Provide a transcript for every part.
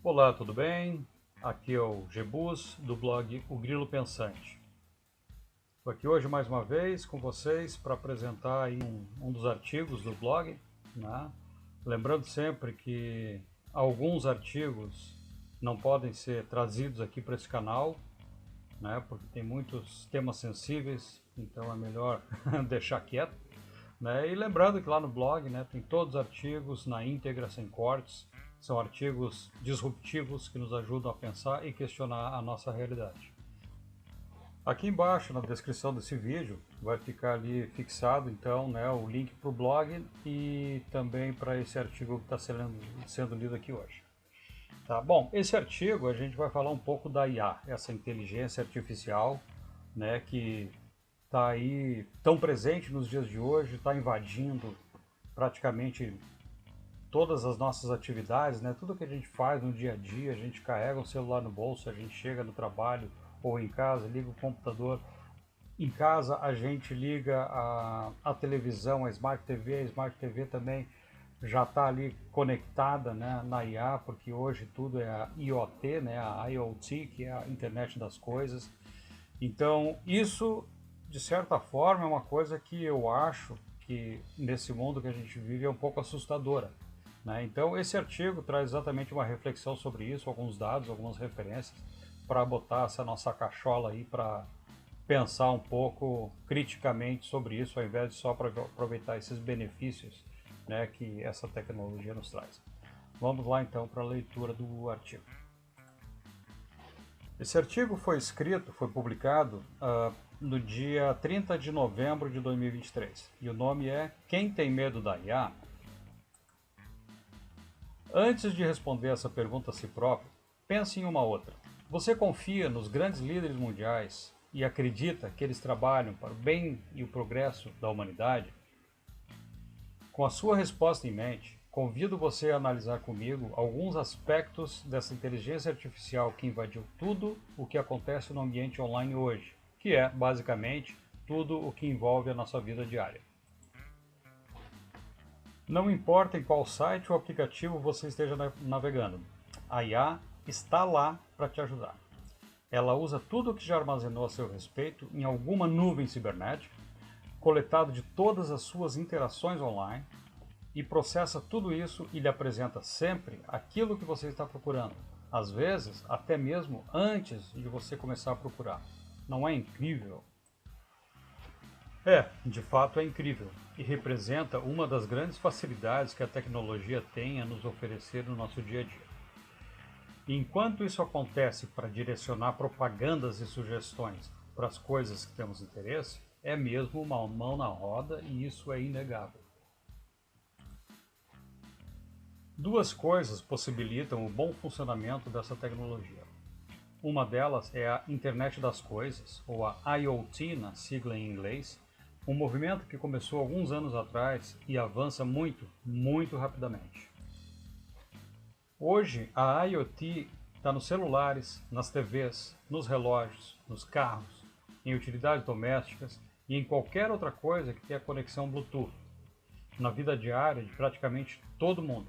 Olá, tudo bem? Aqui é o Gebus, do blog O Grilo Pensante. Estou aqui hoje mais uma vez com vocês para apresentar aí um dos artigos do blog, né? Lembrando sempre que alguns artigos não podem ser trazidos aqui para esse canal, né? Porque tem muitos temas sensíveis, então é melhor deixar quieto, né? E lembrando que lá no blog, né, tem todos os artigos na íntegra, sem cortes. São artigos disruptivos que nos ajudam a pensar e questionar a nossa realidade. Aqui embaixo, na descrição desse vídeo, vai ficar ali fixado então, né, o link para o blog e também para esse artigo que está sendo lido aqui hoje. Tá? Bom, esse artigo a gente vai falar um pouco da IA, essa inteligência artificial, né, que está aí tão presente nos dias de hoje, está invadindo praticamente todas as nossas atividades, né? Tudo que a gente faz no dia a dia, a gente carrega o celular no bolso, a gente chega no trabalho ou em casa, liga o computador. Em casa a gente liga a televisão, a Smart TV também já está ali conectada, né, na IA, porque hoje tudo é a IoT, né, a IoT, que é a internet das coisas. Então isso, de certa forma, é uma coisa que eu acho que nesse mundo que a gente vive é um pouco assustadora, né? Então esse artigo traz exatamente uma reflexão sobre isso, alguns dados, algumas referências, para botar essa nossa cachola aí para pensar um pouco criticamente sobre isso, ao invés de só aproveitar esses benefícios, né, que essa tecnologia nos traz. Vamos lá então para a leitura do artigo. Esse artigo foi publicado no dia 30 de novembro de 2023 e o nome é Quem tem medo da IA? Antes de responder essa pergunta a si próprio, pense em uma outra. Você confia nos grandes líderes mundiais e acredita que eles trabalham para o bem e o progresso da humanidade? Com a sua resposta em mente, convido você a analisar comigo alguns aspectos dessa inteligência artificial que invadiu tudo o que acontece no ambiente online hoje, que é, basicamente, tudo o que envolve a nossa vida diária. Não importa em qual site ou aplicativo você esteja navegando, a IA está lá para te ajudar. Ela usa tudo o que já armazenou a seu respeito em alguma nuvem cibernética, coletado de todas as suas interações online, e processa tudo isso e lhe apresenta sempre aquilo que você está procurando, às vezes até mesmo antes de você começar a procurar. Não é incrível? De fato é incrível e representa uma das grandes facilidades que a tecnologia tem a nos oferecer no nosso dia a dia. E enquanto isso acontece para direcionar propagandas e sugestões para as coisas que temos interesse, é mesmo uma mão na roda e isso é inegável. Duas coisas possibilitam o bom funcionamento dessa tecnologia. Uma delas é a Internet das Coisas, ou a IoT na sigla em inglês, um movimento que começou alguns anos atrás e avança muito, muito rapidamente. Hoje, a IoT está nos celulares, nas TVs, nos relógios, nos carros, em utilidades domésticas e em qualquer outra coisa que tenha conexão Bluetooth, na vida diária de praticamente todo mundo,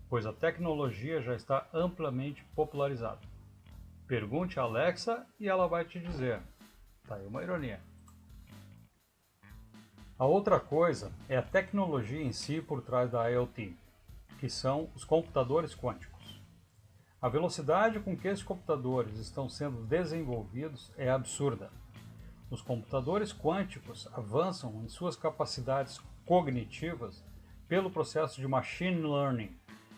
pois a tecnologia já está amplamente popularizada. Pergunte a Alexa e ela vai te dizer. Tá aí uma ironia. A outra coisa é a tecnologia em si por trás da IoT, que são os computadores quânticos. A velocidade com que esses computadores estão sendo desenvolvidos é absurda. Os computadores quânticos avançam em suas capacidades cognitivas pelo processo de machine learning,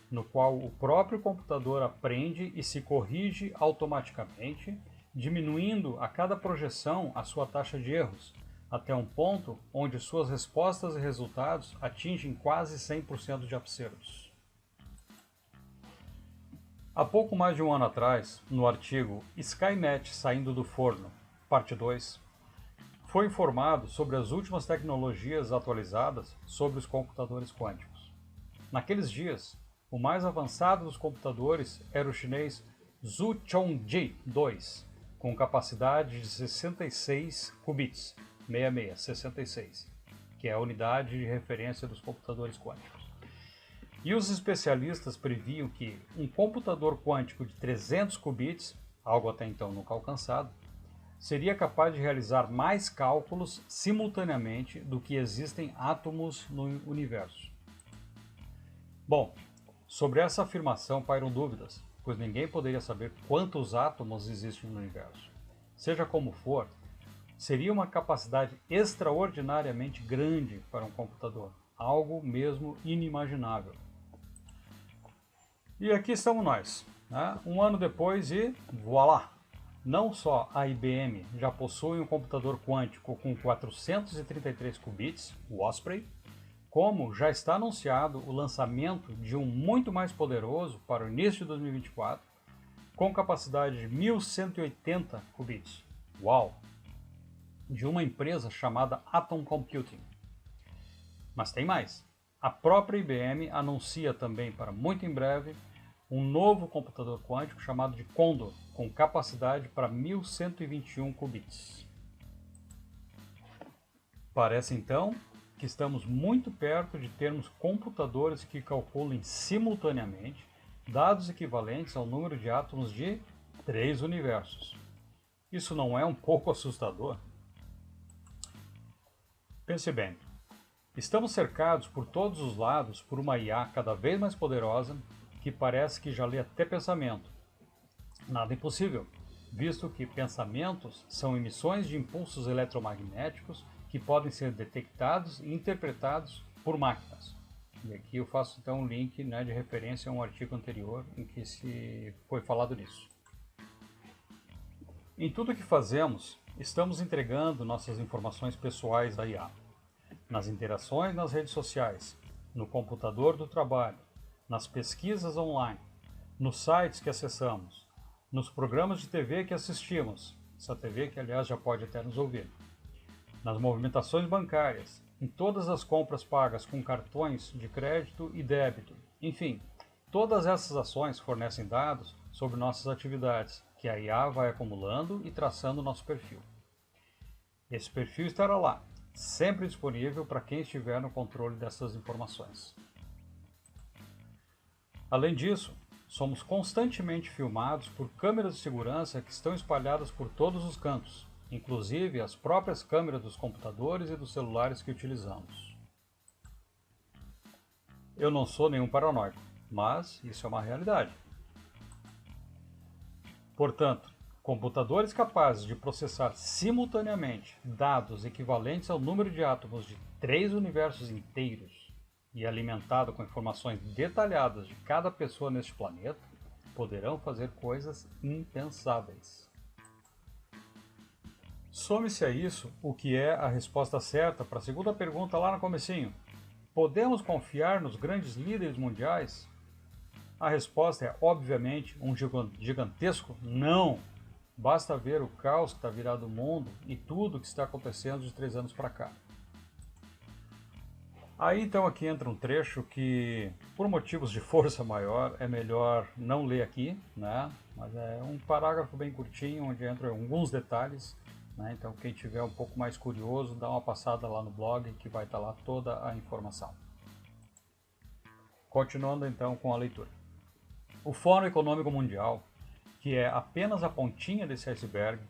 no qual o próprio computador aprende e se corrige automaticamente, diminuindo a cada projeção a sua taxa de erros, até um ponto onde suas respostas e resultados atingem quase 100% de acertos. Há pouco mais de um ano atrás, no artigo Skynet saindo do forno, parte 2, foi informado sobre as últimas tecnologias atualizadas sobre os computadores quânticos. Naqueles dias, o mais avançado dos computadores era o chinês Zhu Chongji 2, com capacidade de 66 qubits, 66, que é a unidade de referência dos computadores quânticos. E os especialistas previam que um computador quântico de 300 qubits, algo até então nunca alcançado, seria capaz de realizar mais cálculos simultaneamente do que existem átomos no universo. Bom, sobre essa afirmação pairam dúvidas, pois ninguém poderia saber quantos átomos existem no universo. Seja como for, seria uma capacidade extraordinariamente grande para um computador, algo mesmo inimaginável. E aqui estamos nós, né? Um ano depois e voilá! Não só a IBM já possui um computador quântico com 433 qubits, o Osprey, como já está anunciado o lançamento de um muito mais poderoso para o início de 2024, com capacidade de 1180 qubits. Uau! De uma empresa chamada Atom Computing. Mas tem mais. A própria IBM anuncia também para muito em breve um novo computador quântico chamado de Condor, com capacidade para 1121 qubits. Parece então que estamos muito perto de termos computadores que calculem simultaneamente dados equivalentes ao número de átomos de 3 universos. Isso não é um pouco assustador? Pense bem, estamos cercados por todos os lados por uma IA cada vez mais poderosa que parece que já lê até pensamento. Nada impossível, visto que pensamentos são emissões de impulsos eletromagnéticos que podem ser detectados e interpretados por máquinas. E aqui eu faço então um link, né, de referência a um artigo anterior em que se foi falado nisso. Em tudo que fazemos, estamos entregando nossas informações pessoais à IA. Nas interações nas redes sociais, no computador do trabalho, nas pesquisas online, nos sites que acessamos, nos programas de TV que assistimos, essa TV que aliás já pode até nos ouvir, nas movimentações bancárias, em todas as compras pagas com cartões de crédito e débito. Enfim, todas essas ações fornecem dados sobre nossas atividades, que a IA vai acumulando e traçando nosso perfil. Esse perfil estará lá, sempre disponível para quem estiver no controle dessas informações. Além disso, somos constantemente filmados por câmeras de segurança que estão espalhadas por todos os cantos, inclusive as próprias câmeras dos computadores e dos celulares que utilizamos. Eu não sou nenhum paranoico, mas isso é uma realidade. Portanto, computadores capazes de processar simultaneamente dados equivalentes ao número de átomos de 3 universos inteiros e alimentado com informações detalhadas de cada pessoa neste planeta, poderão fazer coisas impensáveis. Some-se a isso o que é a resposta certa para a segunda pergunta lá no comecinho. Podemos confiar nos grandes líderes mundiais? A resposta é, obviamente, um gigantesco não. Basta ver o caos que está virado o mundo e tudo o que está acontecendo de 3 anos para cá. Aí então aqui entra um trecho que, por motivos de força maior, é melhor não ler aqui, né? Mas é um parágrafo bem curtinho, onde entram alguns detalhes, né? Então quem tiver um pouco mais curioso, dá uma passada lá no blog, que vai estar lá toda a informação. Continuando então com a leitura. O Fórum Econômico Mundial, que é apenas a pontinha desse iceberg,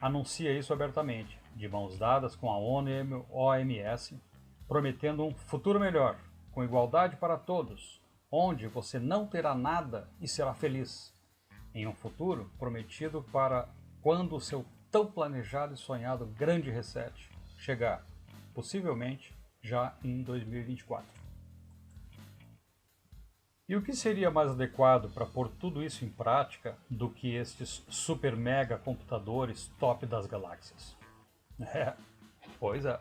anuncia isso abertamente, de mãos dadas com a ONU e a OMS, prometendo um futuro melhor, com igualdade para todos, onde você não terá nada e será feliz, em um futuro prometido para quando o seu tão planejado e sonhado grande reset chegar, possivelmente já em 2024. E o que seria mais adequado para pôr tudo isso em prática do que estes super mega computadores top das galáxias? Pois é.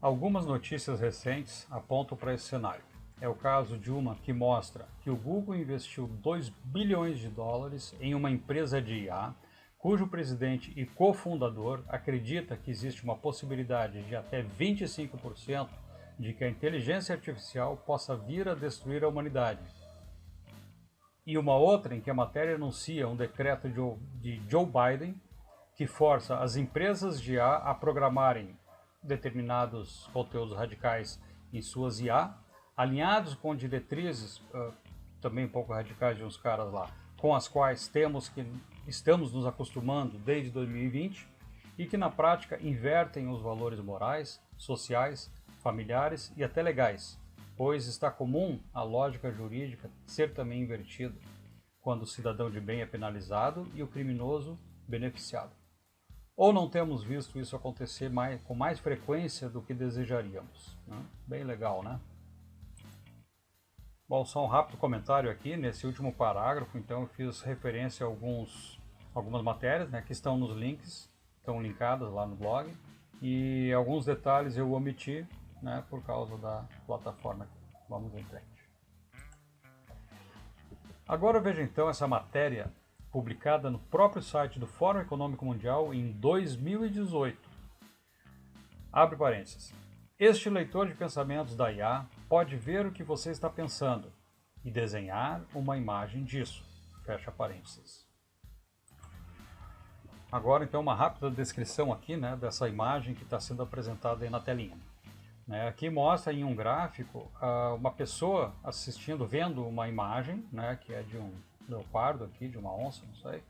Algumas notícias recentes apontam para esse cenário. É o caso de uma que mostra que o Google investiu 2 bilhões de dólares em uma empresa de IA, cujo presidente e cofundador acredita que existe uma possibilidade de até 25% de que a inteligência artificial possa vir a destruir a humanidade. E uma outra em que a matéria anuncia um decreto de Joe Biden que força as empresas de IA a programarem determinados conteúdos radicais em suas IA, alinhados com diretrizes também um pouco radicais de uns caras lá, com as quais estamos nos acostumando desde 2020 e que na prática invertem os valores morais, sociais, familiares e até legais, pois está comum a lógica jurídica ser também invertida, quando o cidadão de bem é penalizado e o criminoso beneficiado. Ou não temos visto isso acontecer com mais frequência do que desejaríamos, né? Bem legal, né? Bom, só um rápido comentário aqui, nesse último parágrafo, então eu fiz referência a algumas matérias, né, que estão nos links, estão linkadas lá no blog, e alguns detalhes eu omiti, né, por causa da plataforma. Vamos em frente. Agora veja então essa matéria publicada no próprio site do Fórum Econômico Mundial em 2018. Abre parênteses. Este leitor de pensamentos da IA pode ver o que você está pensando e desenhar uma imagem disso. Fecha parênteses. Agora, então, uma rápida descrição aqui, né, dessa imagem que está sendo apresentada aí na telinha. Aqui mostra em um gráfico uma pessoa vendo uma imagem, né, que é de um leopardo aqui, de uma onça, não sei.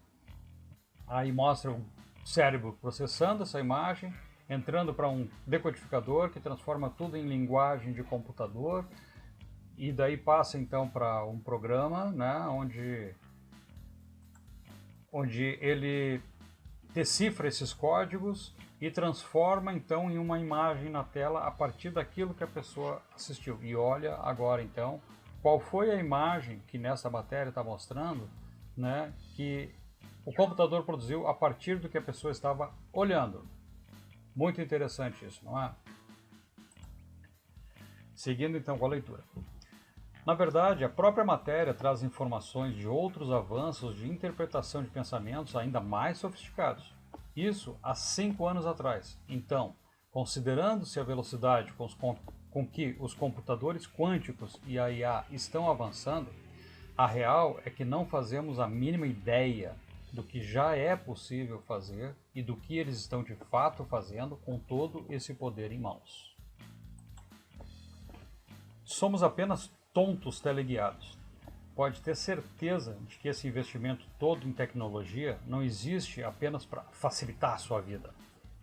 Aí mostra o cérebro processando essa imagem, entrando para um decodificador que transforma tudo em linguagem de computador e daí passa então para um programa, né, onde ele decifra esses códigos e transforma então em uma imagem na tela a partir daquilo que a pessoa assistiu. E olha agora então qual foi a imagem que nessa matéria está mostrando, né, que o computador produziu a partir do que a pessoa estava olhando. Muito interessante isso, não é? Seguindo então com a leitura. Na verdade, a própria matéria traz informações de outros avanços de interpretação de pensamentos ainda mais sofisticados. Isso há 5 anos atrás. Então, considerando-se a velocidade com que os computadores quânticos e a IA estão avançando, a real é que não fazemos a mínima ideia do que já é possível fazer e do que eles estão de fato fazendo com todo esse poder em mãos. Somos apenas tontos teleguiados. Pode ter certeza de que esse investimento todo em tecnologia não existe apenas para facilitar a sua vida.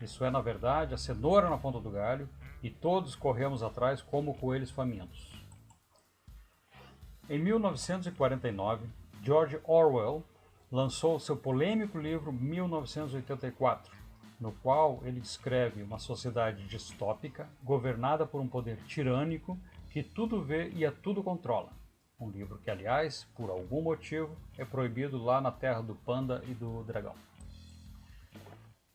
Isso é, na verdade, a cenoura na ponta do galho e todos corremos atrás como coelhos famintos. Em 1949, George Orwell lançou seu polêmico livro 1984, no qual ele descreve uma sociedade distópica governada por um poder tirânico que tudo vê e a tudo controla. Um livro que, aliás, por algum motivo, é proibido lá na terra do panda e do dragão.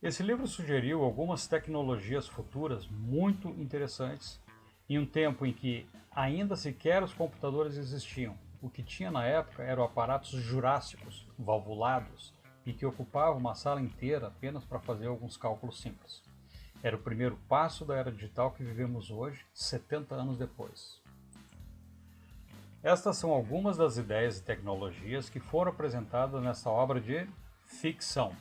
Esse livro sugeriu algumas tecnologias futuras muito interessantes em um tempo em que ainda sequer os computadores existiam. O que tinha na época eram aparatos jurássicos, valvulados, e que ocupavam uma sala inteira apenas para fazer alguns cálculos simples. Era o primeiro passo da era digital que vivemos hoje, 70 anos depois. Estas são algumas das ideias e tecnologias que foram apresentadas nessa obra de ficção.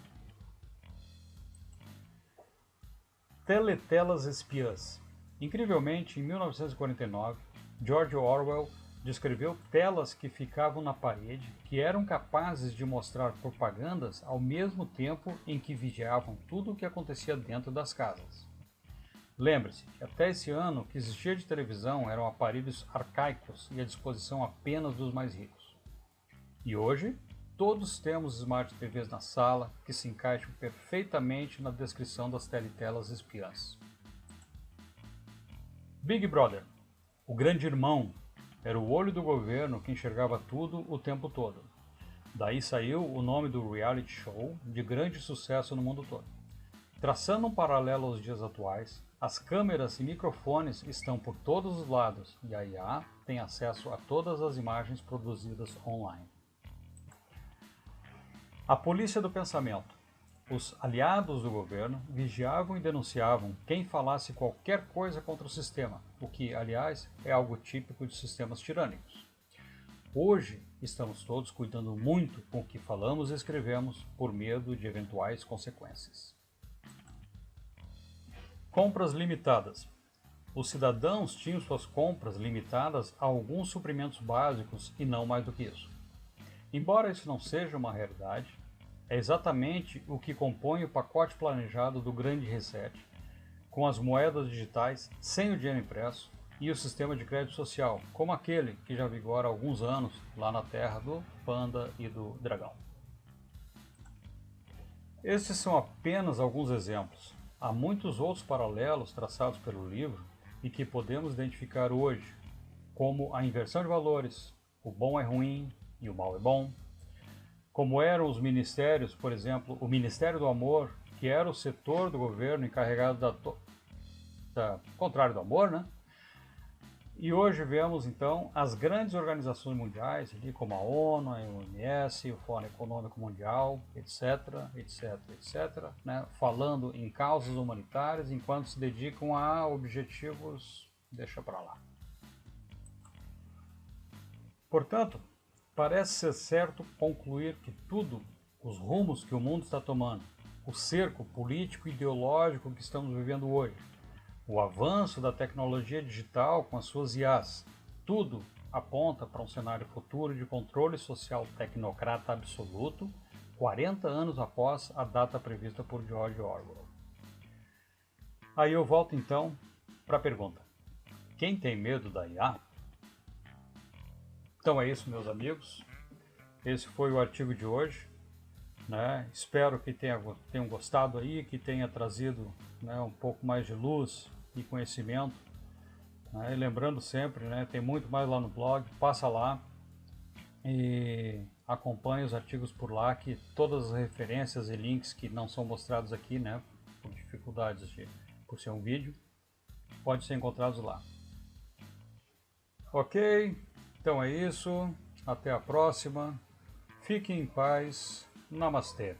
Teletelas espiãs. Incrivelmente, em 1949, George Orwell descreveu telas que ficavam na parede, que eram capazes de mostrar propagandas ao mesmo tempo em que vigiavam tudo o que acontecia dentro das casas. Lembre-se que até esse ano o que existia de televisão eram aparelhos arcaicos e à disposição apenas dos mais ricos. E hoje, todos temos Smart TVs na sala que se encaixam perfeitamente na descrição das teletelas espiãs. Big Brother, o grande irmão, era o olho do governo que enxergava tudo o tempo todo. Daí saiu o nome do reality show de grande sucesso no mundo todo. Traçando um paralelo aos dias atuais, as câmeras e microfones estão por todos os lados e a IA tem acesso a todas as imagens produzidas online. A polícia do pensamento. Os aliados do governo vigiavam e denunciavam quem falasse qualquer coisa contra o sistema, o que, aliás, é algo típico de sistemas tirânicos. Hoje, estamos todos cuidando muito com o que falamos e escrevemos por medo de eventuais consequências. Compras limitadas. os cidadãos tinham suas compras limitadas a alguns suprimentos básicos e não mais do que isso. Embora isso não seja uma realidade, é exatamente o que compõe o pacote planejado do Grande Reset, com as moedas digitais, sem o dinheiro impresso e o sistema de crédito social, como aquele que já vigora há alguns anos lá na terra do Panda e do Dragão. Estes são apenas alguns exemplos. Há muitos outros paralelos traçados pelo livro e que podemos identificar hoje, como a inversão de valores, o bom é ruim e o mal é bom, como eram os ministérios, por exemplo, o Ministério do Amor, que era o setor do governo encarregado contrário do amor, né? E hoje vemos então as grandes organizações mundiais, como a ONU, a OMS, o Fórum Econômico Mundial, etc, etc, etc, né? Falando em causas humanitárias enquanto se dedicam a objetivos, deixa para lá. Portanto, parece ser certo concluir que tudo, os rumos que o mundo está tomando, o cerco político e ideológico que estamos vivendo hoje, o avanço da tecnologia digital com as suas IAs, tudo aponta para um cenário futuro de controle social tecnocrata absoluto, 40 anos após a data prevista por George Orwell. Aí eu volto então para a pergunta: quem tem medo da IA? Então é isso, meus amigos. Esse foi o artigo de hoje. Né? Espero que tenham gostado aí, que tenha trazido, né, um pouco mais de luz e conhecimento. Né? E lembrando sempre, né, tem muito mais lá no blog, passa lá e acompanhe os artigos por lá, que todas as referências e links que não são mostrados aqui, né, por dificuldades por ser um vídeo, podem ser encontrados lá. Ok, então é isso, até a próxima, fiquem em paz, namastê.